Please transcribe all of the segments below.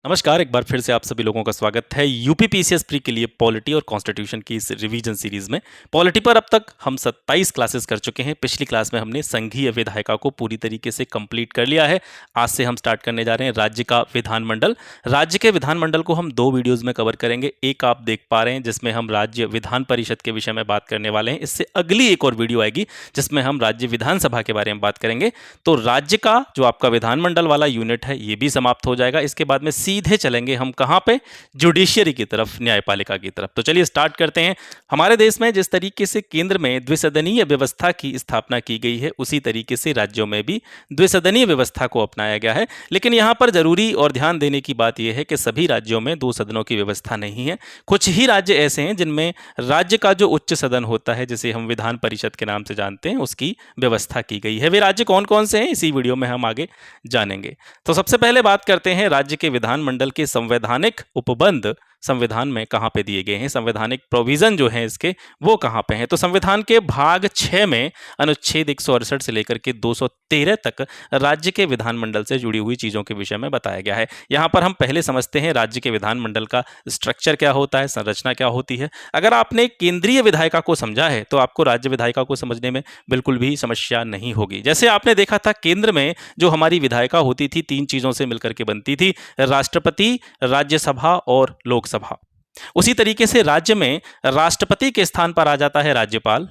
नमस्कार, एक बार फिर से आप सभी लोगों का स्वागत है यूपी पीसीएस प्री के लिए पॉलिटी और कॉन्स्टिट्यूशन की इस रिवीजन सीरीज में। पॉलिटी पर अब तक हम 27 क्लासेस कर चुके हैं। पिछली क्लास में हमने संघीय विधायिका को पूरी तरीके से कंप्लीट कर लिया है। आज से हम स्टार्ट करने जा रहे हैं राज्य का विधानमंडल। राज्य के विधानमंडल को हम 2 वीडियोज में कवर करेंगे। एक आप देख पा रहे हैं जिसमें हम राज्य विधान परिषद के विषय में बात करने वाले हैं। इससे अगली एक और वीडियो आएगी जिसमें हम राज्य विधानसभा के बारे में बात करेंगे। तो राज्य का जो आपका विधानमंडल वाला यूनिट है ये भी समाप्त हो जाएगा। इसके बाद में सीधे चलेंगे हम कहां पे, जुडिशियरी की तरफ, न्यायपालिका की तरफ। तो चलिए स्टार्ट करते हैं। हमारे देश में जिस तरीके से केंद्र में द्विसदनीय व्यवस्था की स्थापना की गई है उसी तरीके से राज्यों में भी द्विसदनीय व्यवस्था को अपनाया गया है। लेकिन यहां पर जरूरी और ध्यान देने की बात यह है कि सभी राज्यों में 2 सदनों की व्यवस्था नहीं है। कुछ ही राज्य ऐसे हैं जिनमें राज्य का जो उच्च सदन होता है, जिसे हम विधान परिषद के नाम से जानते हैं, उसकी व्यवस्था की गई है। वे राज्य कौन कौन से हैं इसी वीडियो में हम आगे जानेंगे। तो सबसे पहले बात करते हैं राज्य के विधानमंडल के संवैधानिक उपबंध संविधान में कहां पे दिए गए हैं, संवैधानिक प्रोविजन जो है इसके वो कहां पे हैं। तो संविधान के भाग 6 में अनुच्छेद 168 से लेकर के 213 तक राज्य के विधानमंडल से जुड़ी हुई चीजों के विषय में बताया गया है। यहां पर हम पहले समझते हैं राज्य के विधानमंडल का स्ट्रक्चर क्या होता है, संरचना क्या होती है। अगर आपने केंद्रीय विधायिका को समझा है तो आपको राज्य विधायिका को समझने में बिल्कुल भी समस्या नहीं होगी। जैसे आपने देखा था केंद्र में जो हमारी विधायिका होती थी 3 चीजों से मिलकर के बनती थी, राष्ट्रपति, राज्यसभा और लोकसभा। उसी तरीके से राज्य में राष्ट्रपति के स्थान पर आ जाता है राज्यपाल,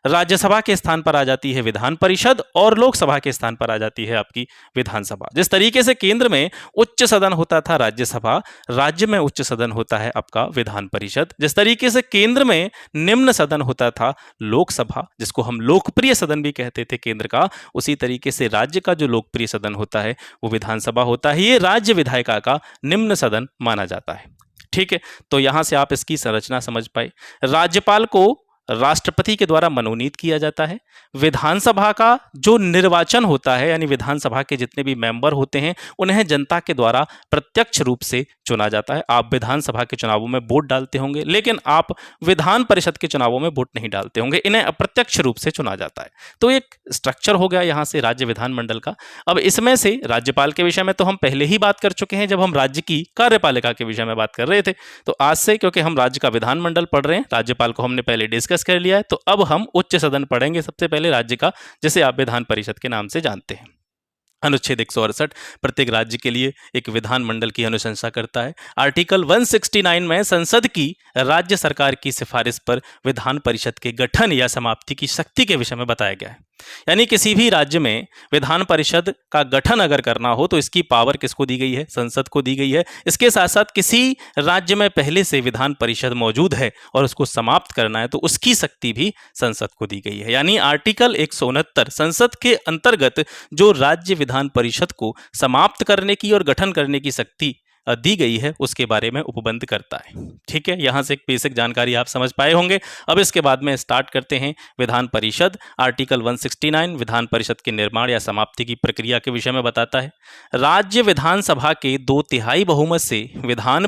राज्यसभा के स्थान पर आ जाती है विधान परिषद और लोकसभा के स्थान पर आ जाती है आपकी विधानसभा। जिस तरीके से केंद्र में उच्च सदन होता था राज्यसभा, राज्य में उच्च सदन होता है आपका विधान परिषद। जिस तरीके से केंद्र में निम्न सदन होता था लोकसभा, जिसको हम लोकप्रिय सदन भी कहते थे केंद्र का, उसी तरीके से राज्य का जो लोकप्रिय सदन होता है वो विधानसभा होता है। ये राज्य विधायिका का निम्न सदन माना जाता है। ठीक है, तो यहां से आप इसकी संरचना समझ पाए। राज्यपाल को राष्ट्रपति के द्वारा मनोनीत किया जाता है। विधानसभा का जो निर्वाचन होता है, यानी विधानसभा के जितने भी मेंबर होते हैं उन्हें जनता के द्वारा प्रत्यक्ष रूप से चुना जाता है। आप विधानसभा के चुनावों में वोट डालते होंगे, लेकिन आप विधान परिषद के चुनावों में वोट नहीं डालते होंगे, इन्हें अप्रत्यक्ष रूप से चुना जाता है। तो एक स्ट्रक्चर हो गया यहां से राज्य विधानमंडल का। अब इसमें से राज्यपाल के विषय में तो हम पहले ही बात कर चुके हैं जब हम राज्य की कार्यपालिका के विषय में बात कर रहे थे। तो आज से क्योंकि हम राज्य का विधानमंडल पढ़ रहे हैं, राज्यपाल को हमने पहले डिस्कस कर लिया है, तो अब हम उच्च सदन पढ़ेंगे सबसे पहले राज्य का, जिसे आप विधान परिषद के नाम से जानते हैं। अनुच्छेद 168 प्रत्येक राज्य के लिए एक विधानमंडल की अनुशंसा करता है। आर्टिकल 169 में संसद की राज्य सरकार की सिफारिश पर विधान परिषद के गठन या समाप्ति की शक्ति के विषय में बताया गया है। यानी किसी भी राज्य में विधान परिषद का गठन अगर करना हो तो इसकी पावर किसको दी गई है, संसद को दी गई है। इसके साथ साथ किसी राज्य में पहले से विधान परिषद मौजूद है और उसको समाप्त करना है तो उसकी शक्ति भी संसद को दी गई है। यानी आर्टिकल 169 संसद के अंतर्गत जो राज्य विधान परिषद को समाप्त करने की और गठन करने की शक्ति दी गई है उसके बारे में उपबंध करता है। ठीक है, यहां से एक बेसिक जानकारी आप समझ पाए होंगे। अब इसके बाद में स्टार्ट करते हैं विधान परिषद। आर्टिकल 169 विधान परिषद के निर्माण या समाप्ति की प्रक्रिया के विषय में बताता है। राज्य विधानसभा के 2/3 बहुमत से विधान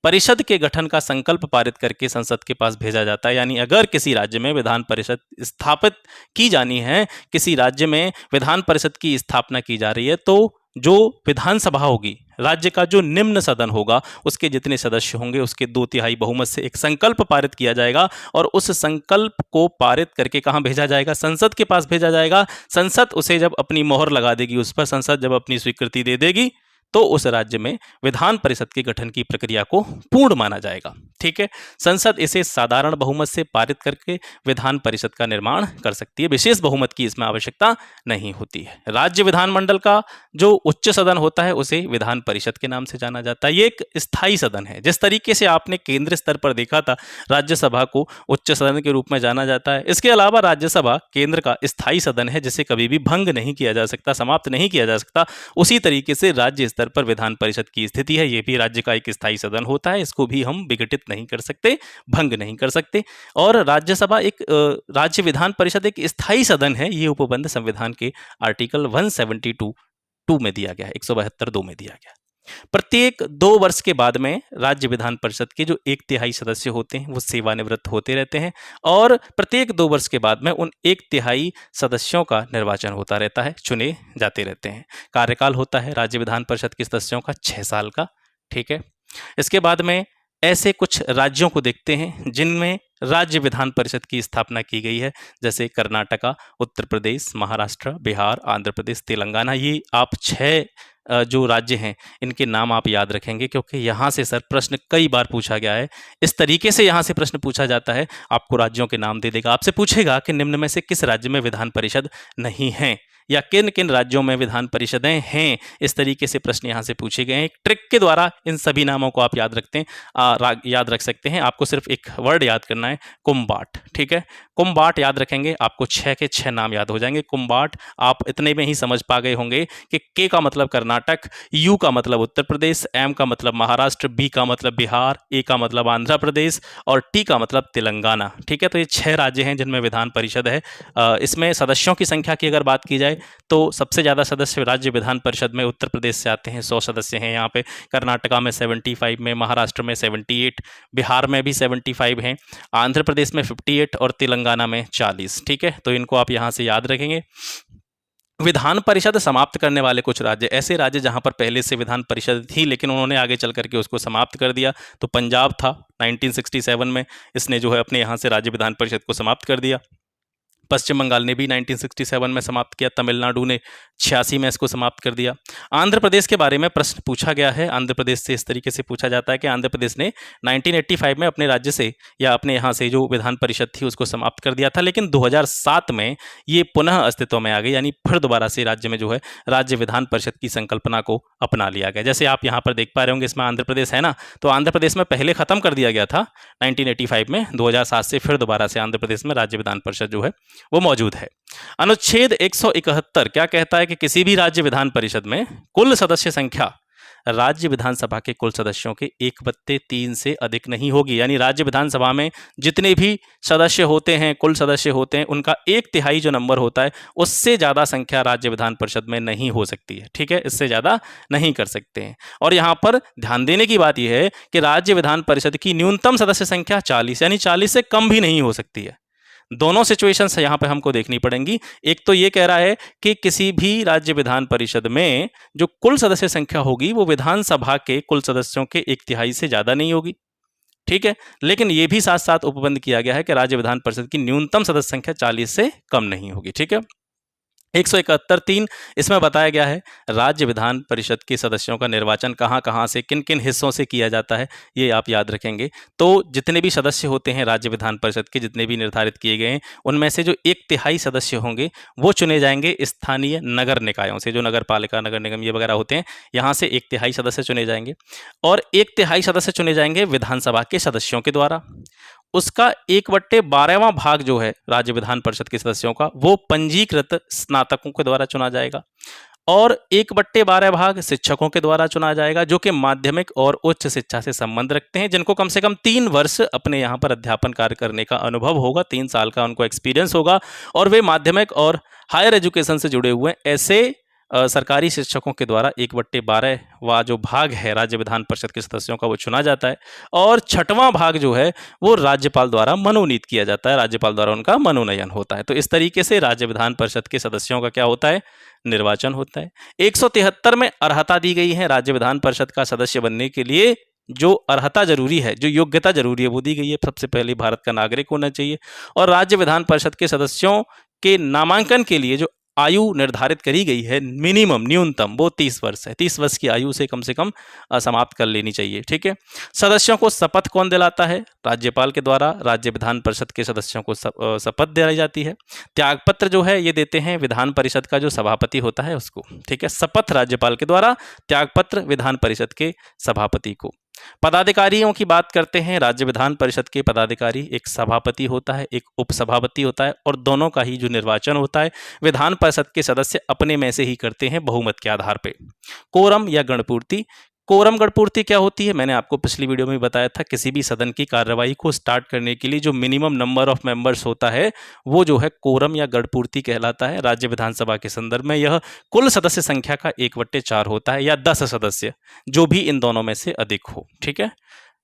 परिषद के गठन का संकल्प पारित करके संसद के पास भेजा जाता है। यानी अगर किसी राज्य में विधान परिषद स्थापित की जानी है, किसी राज्य में विधान परिषद की स्थापना की जा रही है, तो जो विधानसभा होगी, राज्य का जो निम्न सदन होगा, उसके जितने सदस्य होंगे उसके 2/3 बहुमत से एक संकल्प पारित किया जाएगा और उस संकल्प को पारित करके कहां भेजा जाएगा, संसद के पास भेजा जाएगा। संसद उसे जब अपनी मोहर लगा देगी, उस पर संसद जब अपनी स्वीकृति दे देगी तो उस राज्य में विधान परिषद के गठन की प्रक्रिया को पूर्ण माना जाएगा। ठीक है, संसद इसे साधारण बहुमत से पारित करके विधान परिषद का निर्माण कर सकती है। विशेष बहुमत की इसमें आवश्यकता नहीं होती है। राज्य विधानमंडल का जो उच्च सदन होता है उसे विधान परिषद के नाम से जाना जाता है। ये एक स्थायी सदन है। जिस तरीके से आपने केंद्र स्तर पर देखा था राज्यसभा को उच्च सदन के रूप में जाना जाता है, इसके अलावा राज्यसभा केंद्र का स्थायी सदन है जिसे कभी भी भंग नहीं किया जा सकता, समाप्त नहीं किया जा सकता। उसी तरीके से राज्य स्तर पर विधान परिषद की स्थिति है। ये भी राज्य का एक स्थायी सदन होता है, इसको भी हम विघटित नहीं कर सकते, भंग नहीं कर सकते। और राज्यसभा एक राज्य विधान परिषद एक स्थायी सदन है। ये उपबंध संविधान के आर्टिकल 172 में दिया गया है, 172(2) में दिया गया। प्रत्येक 2 वर्ष के बाद में राज्य विधान परिषद के जो 1/3 सदस्य होते हैं वो सेवानिवृत्त होते रहते हैं और प्रत्येक 2 वर्ष के बाद में उन 1/3 सदस्यों का निर्वाचन होता रहता है, चुने जाते रहते हैं। कार्यकाल होता है राज्य विधान परिषद के सदस्यों का 6 साल का, ठीक है। इसके बाद में ऐसे कुछ राज्यों को देखते हैं जिनमें राज्य विधान परिषद की स्थापना की गई है, जैसे कर्नाटका, उत्तर प्रदेश, महाराष्ट्र, बिहार, आंध्र प्रदेश, तेलंगाना। ये आप 6 जो राज्य हैं इनके नाम आप याद रखेंगे, क्योंकि यहाँ से सर प्रश्न कई बार पूछा गया है। इस तरीके से यहाँ से प्रश्न पूछा जाता है, आपको राज्यों के नाम दे देगा, आपसे पूछेगा कि निम्न में से किस राज्य में विधान परिषद नहीं है या किन किन राज्यों में विधान परिषदें हैं। इस तरीके से प्रश्न यहाँ से पूछे गए हैं। एक ट्रिक के द्वारा इन सभी नामों को आप याद रख सकते हैं। आपको सिर्फ एक वर्ड याद करना है, कुम्बाट, ठीक है। कुम्बाट याद रखेंगे, आपको 6 के 6 नाम याद हो जाएंगे। कुम्बाट, आप इतने में ही समझ पा गए होंगे कि के का मतलब कर्नाटक, यू का मतलब उत्तर प्रदेश, एम का मतलब महाराष्ट्र, बी का मतलब बिहार, ए का मतलब आंध्र प्रदेश और टी का मतलब तेलंगाना, ठीक है। तो ये 6 राज्य हैं जिनमें विधान परिषद है। इसमें सदस्यों की संख्या की अगर बात की जाए तो सबसे ज़्यादा सदस्य राज्य विधान परिषद में उत्तर प्रदेश से आते हैं, 100 सदस्य हैं यहाँ पे। कर्नाटका में 75 में, महाराष्ट्र में 78, बिहार में भी 75 हैं, आंध्र प्रदेश में 58 और तेलंगाना में 40, ठीक है। तो इनको आप यहाँ से याद रखेंगे। विधान परिषद समाप्त करने वाले कुछ राज्य, ऐसे राज्य जहां पर पहले से विधान परिषद थी लेकिन उन्होंने आगे चल करके उसको समाप्त कर दिया, तो पंजाब था 1967 में, इसने जो है अपने यहाँ से राज्य विधान परिषद को समाप्त कर दिया। पश्चिम बंगाल ने भी 1967 में समाप्त किया, तमिलनाडु ने 86 में इसको समाप्त कर दिया। आंध्र प्रदेश के बारे में प्रश्न पूछा गया है। आंध्र प्रदेश से इस तरीके से पूछा जाता है कि आंध्र प्रदेश ने 1985 में अपने राज्य से या अपने यहाँ से जो विधान परिषद थी उसको समाप्त कर दिया था, लेकिन 2007 में ये पुनः अस्तित्व में आ गई, यानी फिर दोबारा से राज्य में जो है राज्य विधान परिषद की संकल्पना को अपना लिया गया। जैसे आप यहाँ पर देख पा रहे होंगे, इसमें आंध्र प्रदेश है ना, तो आंध्र प्रदेश में पहले खत्म कर दिया गया था 1985 में, 2007 से फिर दोबारा से आंध्र प्रदेश में राज्य विधान परिषद जो है वो मौजूद है। अनुच्छेद 171 क्या कहता है कि किसी भी राज्य विधान परिषद में कुल सदस्य संख्या राज्य विधानसभा के कुल सदस्यों के 1/3 से अधिक नहीं होगी। यानी राज्य विधानसभा में जितने भी सदस्य होते हैं, कुल सदस्य होते हैं, उनका 1/3 जो नंबर होता है उससे ज़्यादा संख्या राज्य विधान परिषद में नहीं हो सकती है, ठीक है। इससे ज़्यादा नहीं कर सकते हैं। और यहाँ पर ध्यान देने की बात यह है कि राज्य विधान परिषद की न्यूनतम सदस्य संख्या 40, यानी 40 से कम भी नहीं हो सकती है। दोनों सिचुएशंस यहाँ पे हमको देखनी पड़ेंगी। एक तो ये कह रहा है कि किसी भी राज्य विधान परिषद में जो कुल सदस्य संख्या होगी वो विधानसभा के कुल सदस्यों के 1/3 से ज़्यादा नहीं होगी, ठीक है। लेकिन ये भी साथ साथ उपबंध किया गया है कि राज्य विधान परिषद की न्यूनतम सदस्य संख्या 40 से कम नहीं होगी, ठीक है। 171(3) इसमें बताया गया है राज्य विधान परिषद के सदस्यों का निर्वाचन कहाँ कहाँ से, किन किन हिस्सों से किया जाता है, ये आप याद रखेंगे। तो जितने भी सदस्य होते हैं राज्य विधान परिषद के, जितने भी निर्धारित किए गए हैं, उनमें से जो 1/3 सदस्य होंगे वो चुने जाएंगे स्थानीय नगर निकायों से, जो नगर पालिका, नगर निगम ये वगैरह होते हैं, यहाँ से 1/3 सदस्य चुने जाएंगे। और 1/3 सदस्य चुने जाएंगे विधानसभा के सदस्यों के द्वारा। उसका 1/12वां भाग जो है राज्य विधान परिषद के सदस्यों का, वो पंजीकृत स्नातकों के द्वारा चुना जाएगा। और 1/12 भाग शिक्षकों के द्वारा चुना जाएगा, जो कि माध्यमिक और उच्च शिक्षा से संबंध रखते हैं, जिनको कम से कम 3 वर्ष अपने यहाँ पर अध्यापन कार्य करने का अनुभव होगा, 3 साल का उनको एक्सपीरियंस होगा, और वे माध्यमिक और हायर एजुकेशन से जुड़े हुए ऐसे सरकारी शिक्षकों के द्वारा 1/12वां जो भाग है राज्य विधान परिषद के सदस्यों का वो चुना जाता है। और 6वां भाग जो है वो राज्यपाल द्वारा मनोनीत किया जाता है, राज्यपाल द्वारा उनका मनोनयन होता है। तो इस तरीके से राज्य विधान परिषद के सदस्यों का क्या होता है, निर्वाचन होता है। 173 में अर्हता दी गई है राज्य विधान परिषद का सदस्य बनने के लिए। जो अर्हता जरूरी है, जो योग्यता जरूरी है वो दी गई है। सबसे पहले भारत का नागरिक होना चाहिए। और राज्य विधान परिषद के सदस्यों के नामांकन के लिए जो आयु निर्धारित करी गई है, मिनिमम न्यूनतम, वो 30 वर्ष है। 30 वर्ष की आयु से कम समाप्त कर लेनी चाहिए, ठीक है। सदस्यों को शपथ कौन दिलाता है, राज्यपाल के द्वारा राज्य विधान परिषद के सदस्यों को शपथ दिलाई जाती है। त्यागपत्र जो है ये देते हैं विधान परिषद का जो सभापति होता है उसको, ठीक है। शपथ राज्यपाल के द्वारा, त्यागपत्र विधान परिषद के सभापति को। पदाधिकारियों की बात करते हैं। राज्य विधान परिषद के पदाधिकारी, एक सभापति होता है, एक उपसभापति होता है, और दोनों का ही जो निर्वाचन होता है विधान परिषद के सदस्य अपने में से ही करते हैं बहुमत के आधार पे। कोरम या गणपूर्ति, कोरम गढ़पूर्ति क्या होती है? मैंने आपको पिछली वीडियो में बताया था, किसी भी सदन की कार्यवाही को स्टार्ट करने के लिए जो मिनिमम नंबर ऑफ मेंबर्स होता है वो जो है कोरम या गढ़पूर्ति कहलाता है। राज्य विधानसभा के संदर्भ में यह कुल सदस्य संख्या का 1/4 होता है या 10 सदस्य, जो भी इन दोनों में से अधिक हो। ठीक है,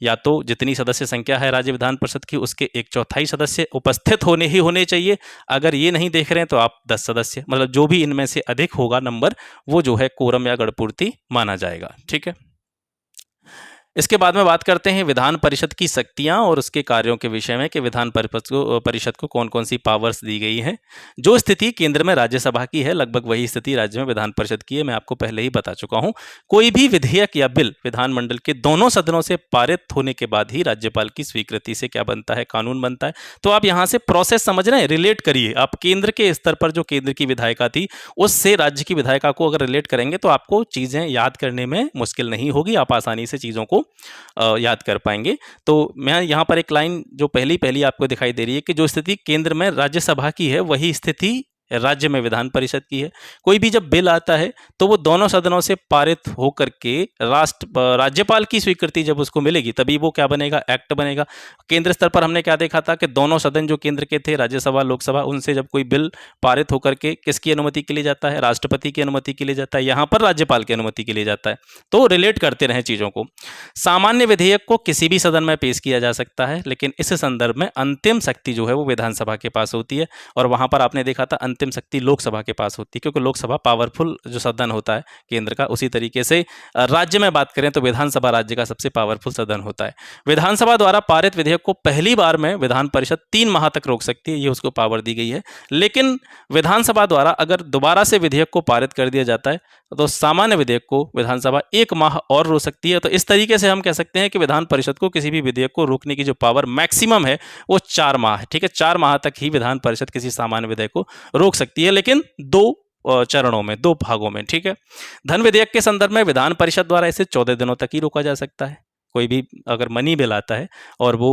या तो जितनी सदस्य संख्या है राज्य विधान परिषद की उसके 1/4 सदस्य उपस्थित होने चाहिए। अगर ये नहीं देख रहे हैं तो आप 10 सदस्य, मतलब जो भी इनमें से अधिक होगा नंबर, वो जो है कोरम या गढ़पूर्ति माना जाएगा। ठीक है, इसके बाद में बात करते हैं विधान परिषद की शक्तियां और उसके कार्यों के विषय में कि विधान परिषद को कौन कौन सी पावर्स दी गई हैं। जो स्थिति केंद्र में राज्यसभा की है लगभग वही स्थिति राज्य में विधान परिषद की है, मैं आपको पहले ही बता चुका हूं। कोई भी विधेयक या बिल विधानमंडल के दोनों सदनों से पारित होने के बाद ही राज्यपाल की स्वीकृति से क्या बनता है, कानून बनता है। तो आप यहाँ से प्रोसेस समझ रहे हैं, रिलेट करिए। आप केंद्र के स्तर पर जो केंद्र की विधायिका थी उससे राज्य की विधायिका को अगर रिलेट करेंगे तो आपको चीजें याद करने में मुश्किल नहीं होगी, आप आसानी से चीजों को याद कर पाएंगे। तो मैं यहाँ पर एक लाइन जो पहली आपको दिखाई दे रही है कि जो स्थिति केंद्र में राज्यसभा की है वही स्थिति राज्य में विधान परिषद की है। कोई भी जब बिल आता है तो वो दोनों सदनों से पारित होकर के राज्यपाल की स्वीकृति जब उसको मिलेगी तभी वो क्या बनेगा, एक्ट बनेगा। केंद्र स्तर पर हमने क्या देखा था कि दोनों सदन जो केंद्र के थे, राज्यसभा लोकसभा, उनसे जब कोई बिल पारित होकर के किसकी अनुमति के लिए जाता है, राष्ट्रपति की अनुमति के लिए जाता है, यहाँ पर राज्यपाल की अनुमति के लिए जाता है। तो रिलेट करते रहे चीजों को। सामान्य विधेयक को किसी भी सदन में पेश किया जा सकता है, लेकिन इस संदर्भ में अंतिम शक्ति जो है वो विधानसभा के पास होती है। और वहां पर आपने देखा था अंतिम शक्ति लोकसभा के पास होती है, क्योंकि लोकसभा पावरफुल जो सदन होता है केंद्र का। उसी तरीके से राज्य में बात करें तो विधानसभा राज्य का सबसे पावरफुल सदन होता है। विधानसभा द्वारा पारित विधेयक को पहली बार में विधान परिषद 3 माह तक रोक सकती है, ये उसको पावर दी गई है। लेकिन विधानसभा द्वारा अगर दोबारा से विधेयक को पारित कर दिया जाता है तो सामान्य विधेयक को विधानसभा 1 माह और रोक सकती है। तो इस तरीके से हम कह सकते हैं कि विधान परिषद को किसी भी विधेयक को रोकने की जो पावर मैक्सिमम है वो 4 माह है। ठीक है, 4 माह तक ही विधान परिषद किसी सामान्य विधेयक को रोक सकती है, लेकिन 2 चरणों में, 2 भागों में। ठीक है, धन विधेयक के संदर्भ में विधान परिषद द्वारा इसे 14 दिनों तक ही रोका जा सकता है। कोई भी अगर मनी बिल आता है और वो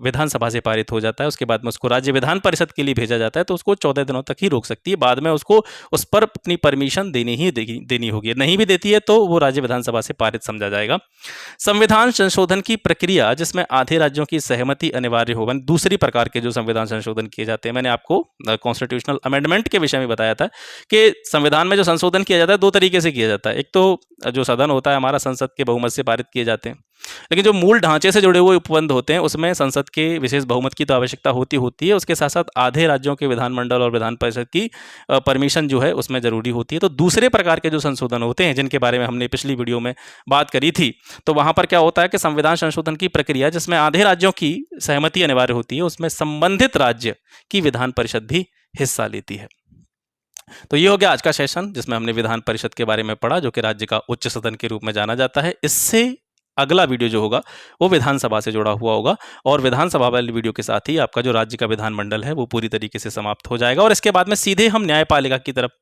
विधानसभा से पारित हो जाता है, उसके बाद में उसको राज्य विधान परिषद के लिए भेजा जाता है, तो उसको 14 दिनों तक ही रोक सकती है। बाद में उसको उस पर अपनी परमिशन देनी होगी। नहीं भी देती है तो वो राज्य विधानसभा से पारित समझा जाएगा। संविधान संशोधन की प्रक्रिया जिसमें आधे राज्यों की सहमति अनिवार्य हो। दूसरी प्रकार के जो संविधान संशोधन किए जाते हैं, मैंने आपको कॉन्स्टिट्यूशनल अमेंडमेंट के विषय में बताया था कि संविधान में जो संशोधन किया जाता है 2 तरीके से किया जाता है। एक तो जो सदन होता है हमारा, संसद के बहुमत से पारित किए जाते हैं, लेकिन जो मूल ढांचे से जुड़े हुए उपबंध होते हैं उसमें संसद के विशेष बहुमत की तो आवश्यकता होती है। उसके साथ साथ आधे राज्यों के विधानमंडल और विधान परिषद की परमिशन जो है उसमें जरूरी होती है। तो दूसरे प्रकार के जो संशोधन होते हैं जिनके बारे में हमने पिछली वीडियो में बात करी थी, तो वहां पर क्या होता है कि संविधान संशोधन की प्रक्रिया जिसमें आधे राज्यों की सहमति अनिवार्य होती है, उसमें संबंधित राज्य की विधान परिषद भी हिस्सा लेती है। तो ये हो गया आज का सेशन जिसमें हमने विधान परिषद के बारे में पढ़ा, जो कि राज्य का उच्च सदन के रूप में जाना जाता है। इससे अगला वीडियो जो होगा वो विधानसभा से जुड़ा हुआ होगा, और विधानसभा वाली वीडियो के साथ ही आपका जो राज्य का विधानमंडल है वो पूरी तरीके से समाप्त हो जाएगा। और इसके बाद में सीधे हम न्यायपालिका की तरफ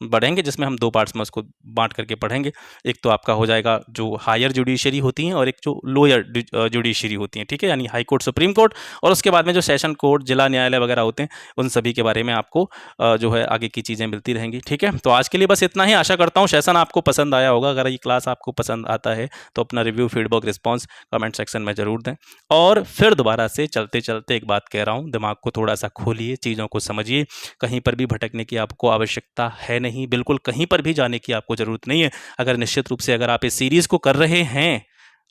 बढ़ेंगे, जिसमें हम 2 पार्ट्स में उसको बांट करके पढ़ेंगे। एक तो आपका हो जाएगा जो हायर जुडिशरी होती हैं और एक जो लोअर जुडिशरी होती हैं। ठीक है, यानी हाई कोर्ट, सुप्रीम कोर्ट, और उसके बाद में जो सेशन कोर्ट, जिला न्यायालय वगैरह होते हैं, उन सभी के बारे में आपको जो है आगे की चीज़ें मिलती रहेंगी। ठीक है, तो आज के लिए बस इतना ही। आशा करता हूँ सेशन आपको पसंद आया होगा। अगर ये क्लास आपको पसंद आता है तो अपना review, feedback, response comment section में जरूर दें। और फिर दोबारा से चलते चलते एक बात कह रहा हूँ, दिमाग को थोड़ा सा खोलिए, चीज़ों को समझिए। कहीं पर भी भटकने की आपको आवश्यकता है नहीं, बिल्कुल कहीं पर भी जाने की आपको जरूरत नहीं है। अगर निश्चित रूप से अगर आप इस सीरीज को कर रहे हैं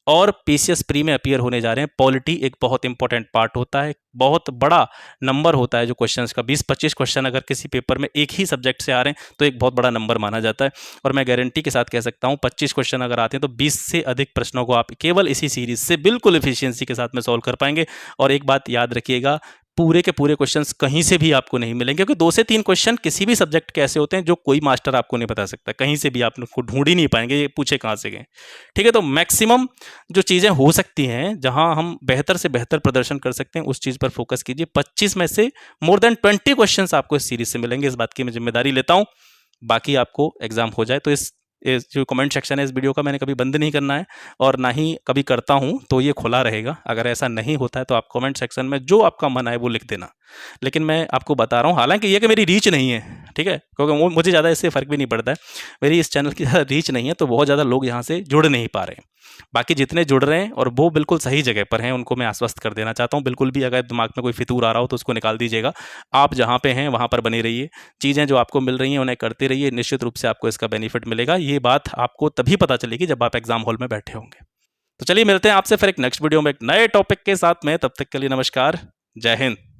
और पीसीएस प्री में अपीयर होने जा रहे हैं, पॉलिटी एक बहुत इंपॉर्टेंट पार्ट होता है, बहुत बड़ा नंबर होता है जो क्वेश्चंस का। 20-25 क्वेश्चन अगर किसी पेपर में एक ही सब्जेक्ट से आ रहे हैं तो एक बहुत बड़ा नंबर माना जाता है। और मैं गारंटी के साथ कह सकता हूं 25 क्वेश्चन अगर आते हैं तो 20 से अधिक प्रश्नों को आप केवल इसी सीरीज से बिल्कुल एफिशिएंसी के साथ में सॉल्व कर पाएंगे। और एक बात याद रखिएगा, पूरे के पूरे क्वेश्चंस कहीं से भी आपको नहीं मिलेंगे, क्योंकि 2 से 3 क्वेश्चन किसी भी सब्जेक्ट के ऐसे होते हैं जो कोई मास्टर आपको नहीं बता सकता। कहीं से भी आप उनको ढूंढ ही नहीं पाएंगे, ये पूछे कहाँ से गए। ठीक है, तो मैक्सिमम जो चीज़ें हो सकती हैं जहां हम बेहतर से बेहतर प्रदर्शन कर सकते हैं उस चीज़ पर फोकस कीजिए। 25 में से मोर देन 20 क्वेश्चन आपको इस सीरीज से मिलेंगे, इस बात की मैं जिम्मेदारी लेता हूँ। बाकी आपको एग्जाम हो जाए तो इस इस जो कमेंट सेक्शन है इस वीडियो का मैंने कभी बंद नहीं करना है और ना ही कभी करता हूँ, तो ये खुला रहेगा। अगर ऐसा नहीं होता है तो आप कमेंट सेक्शन में जो आपका मन आए वो लिख देना। लेकिन मैं आपको बता रहा हूँ, हालांकि ये कि मेरी रीच नहीं है, ठीक है, क्योंकि मुझे ज़्यादा इससे फ़र्क भी नहीं पड़ता है, मेरी इस चैनल की ज़्यादा रीच नहीं है, तो बहुत ज़्यादा लोग यहाँ से जुड़ नहीं पा रहे हैं। बाकी जितने जुड़ रहे हैं और वो बिल्कुल सही जगह पर हैं, उनको मैं आश्वस्त कर देना चाहता हूँ। बिल्कुल भी अगर दिमाग में कोई फितूर आ रहा हो तो उसको निकाल दीजिएगा। आप जहाँ पे हैं वहाँ पर बने रहिए, चीज़ें जो आपको मिल रही हैं उन्हें करते रहिए, निश्चित रूप से आपको इसका बेनिफिट मिलेगा। ये बात आपको तभी पता चलेगी जब आप एग्जाम हॉल में बैठे होंगे। तो चलिए मिलते हैं आपसे फिर एक नेक्स्ट वीडियो में एक नए टॉपिक के साथ में। तब तक के लिए नमस्कार, जय हिंद।